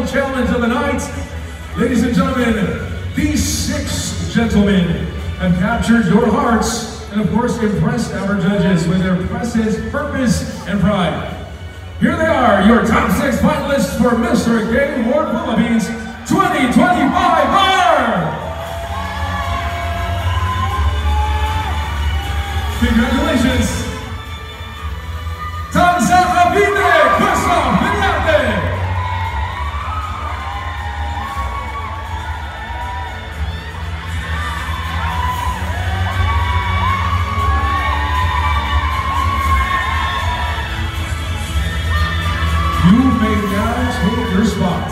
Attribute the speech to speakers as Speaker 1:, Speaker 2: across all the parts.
Speaker 1: final challenge of the night. Ladies and gentlemen, these 6 gentlemen have captured your hearts and of course impressed our judges with their presence, purpose, and pride. Here they are, your top 6 finalists for Mr. Game Award Philippines 2025 are... Congratulations! Tanza Cavite, Christoph Villarte! You may now take your spot.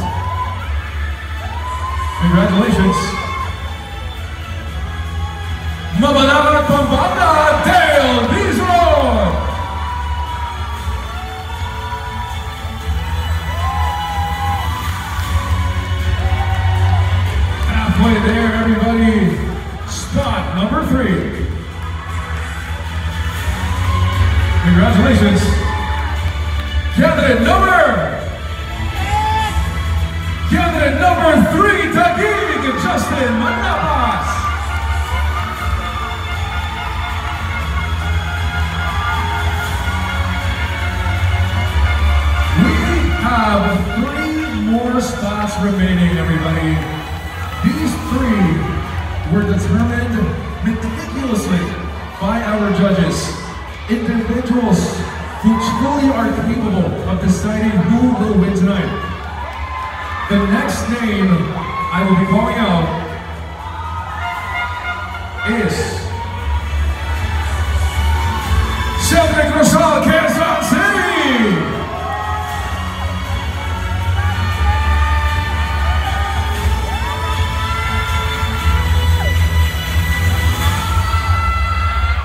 Speaker 1: Congratulations. Mabalagat Pampanga, Dale Dizon! Halfway there, everybody. Spot number 3. Congratulations. Candidate number 3, Taguig Justin Manapas. We have 3 more spots remaining, everybody. These 3 were determined meticulously by our judges. Individuals who truly are capable of deciding who will win tonight. The next name I will be calling out is Cedric Rosal, Quezon City!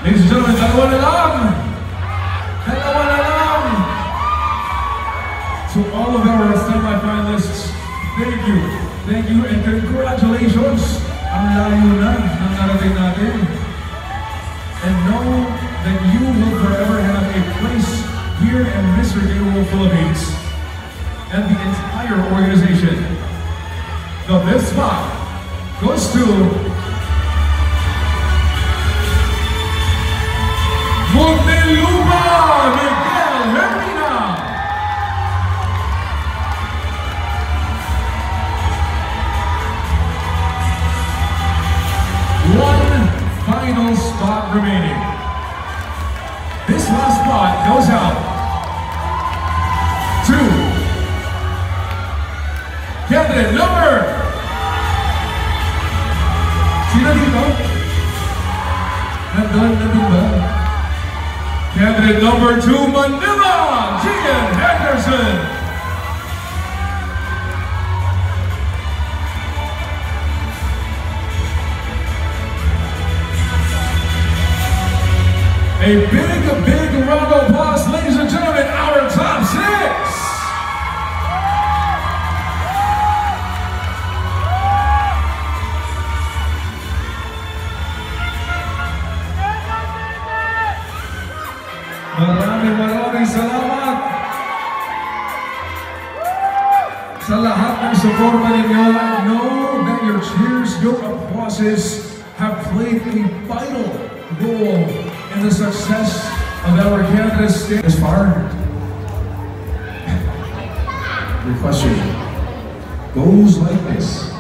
Speaker 1: Ladies and gentlemen, dalawa na lang! To all of our semi-finalists, thank you, and congratulations! Ang layo na ng narating natin. And know that you will forever have a place here in Mr. Game Award Philippines and the entire organization. The 5th spot goes to Muntinlupa Miguel Hermina. One final spot remaining. This last spot goes out to candidate number... Sino dito? Nandun ba? Candidate number 2, Manila, Gian Henderson. A big round of applause, ladies and gentlemen, our top 6. Maraming salamat sa lahat ng suporta ninyo. I know that your cheers, your applauses have played a vital role in the success of our candidates this far. Your question goes like this.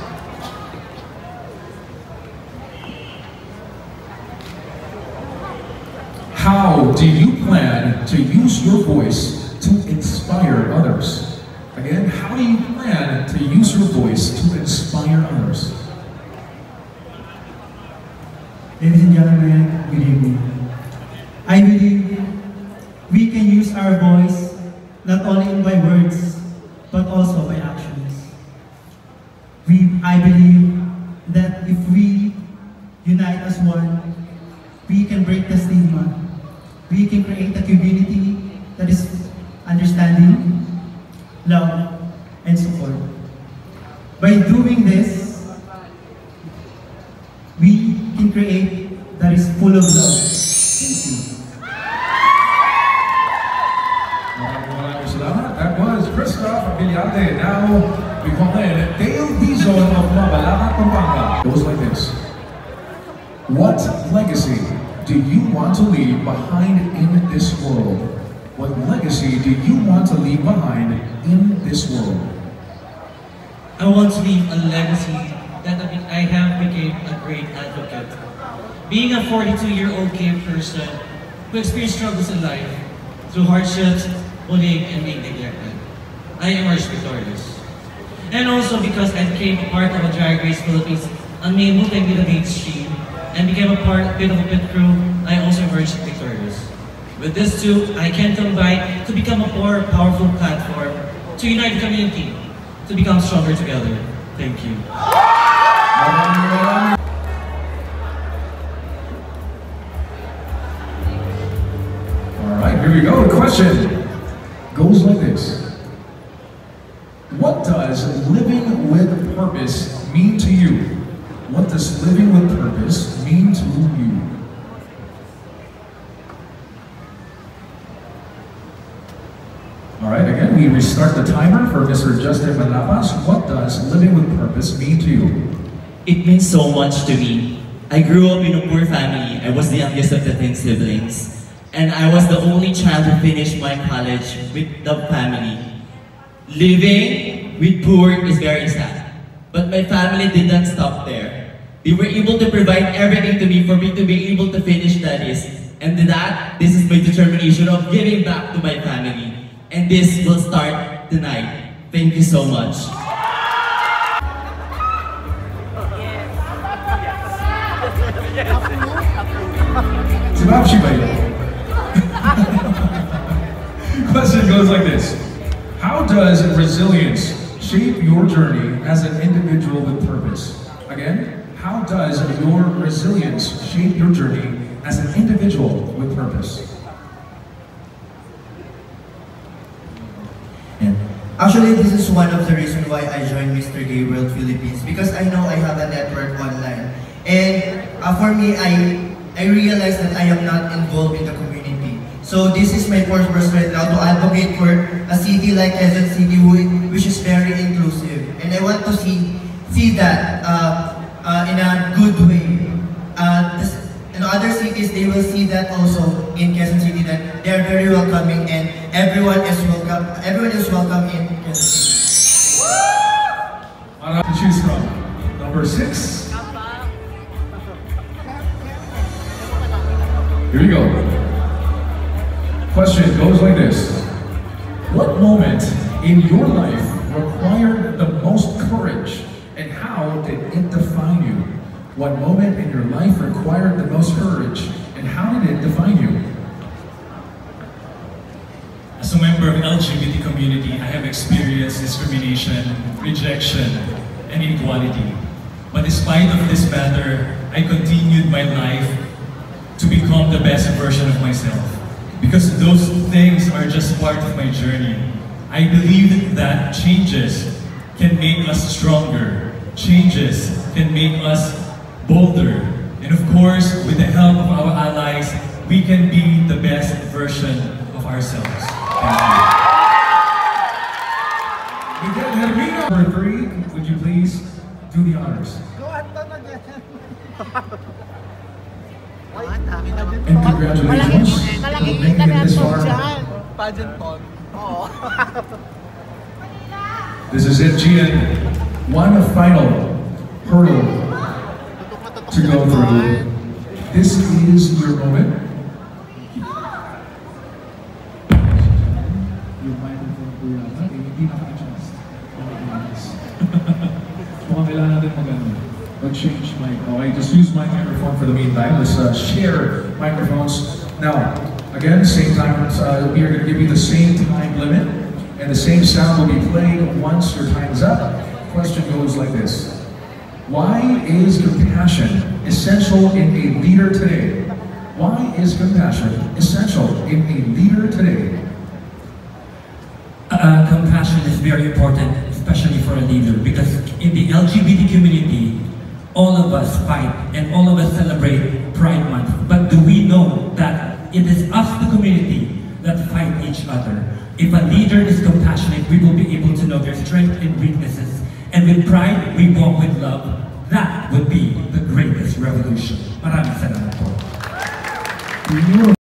Speaker 1: How do you plan to use your voice to inspire others? Again, how do you plan to use your voice to inspire others?
Speaker 2: Ladies and gentlemen, good evening. I believe we can use our voice not only by words, but also by actions. I believe that if we unite as one, we can break the stigma. We can create a community that is understanding, love, and support. By doing this, we can create that is full of love. Thank you.
Speaker 1: That was Christoph Villarte. Now, We call in Dale Dizon of Mabalacat, Pampanga. Goes like this. What legacy do you want to leave behind in this world? What legacy do you want to leave behind in this world?
Speaker 3: I want to leave a legacy that I have become a great advocate. Being a 42-year-old gay person who experienced struggles in life through hardships, bullying, and being neglected, I emerged victorious. And also because I became a part of a Drag Race Philippines and moved into the mainstream and became a bit of a pit crew, I also emerged victorious. With this too, I can combine to become a more powerful platform to unite the community, to become stronger together. Thank you.
Speaker 1: Alright, here we go. The question goes like this. What does living with purpose mean to you? What does living with purpose mean to you? Alright, again, we restart the timer for Mr. Justin Malapas. What does living with purpose mean to you?
Speaker 4: It means so much to me. I grew up in a poor family. I was the youngest of the 10 siblings. And I was the only child who finished my college with the family. Living with poor is very sad. But my family didn't stop there. They were able to provide everything to me for me to be able to finish studies. And this is my determination of giving back to my family. And this will start tonight. Thank you so much.
Speaker 1: Question goes like this. How does resilience shape your journey as an individual with purpose? Again, how does your resilience shape your journey as an individual with purpose?
Speaker 5: Actually, this is one of the reasons why I joined Mr. Gay World Philippines, because I know I have a network online. And for me, I realized that I am not involved in the community. So this is my purpose right now, to advocate for a city like Quezon City, which is very inclusive. And I want to see that in a good way. In other cities, they will see that also in Quezon City, that they are very welcoming and everyone is welcome. Everyone is welcome in Quezon City.
Speaker 1: To choose from. Number 6. Here we go. Question goes like this. What moment in your life required the most courage, and how did it define you? What moment in your life required the most courage, and how did it define you?
Speaker 6: As a member of the LGBT community, I have experienced discrimination, rejection, and inequality. But despite of this matter, I continued my life to become the best version of myself. Because those things are just part of my journey. I believe that changes can make us stronger. Changes can make us bolder. And of course, with the help of our allies, we can be the best version of ourselves. Thank you.
Speaker 1: We get Hermina. Number 3, would you please do the honors? And congratulations for making it this far. This is it, Gian. One final hurdle to go through. This is your moment. Your microphone po yata, hindi naka-adjust. Mukhang kailangan natin mag-change mic. Okay, just use my microphone for the meantime. Let's share microphones. Now, again, same time, we are going to give you the same time limit, and the same sound will be played once your time is up. Question goes like this. Why is compassion essential in a leader today? Why is compassion essential in a leader today?
Speaker 7: Compassion is very important, especially for a leader, because in the LGBT community, all of us fight and all of us celebrate Pride Month. But do we know that it is us, the community, that fight each other. If a leader is compassionate, we will be able to know their strengths and weaknesses. And with pride, we walk with love. That would be the greatest revolution. Maraming salamat po.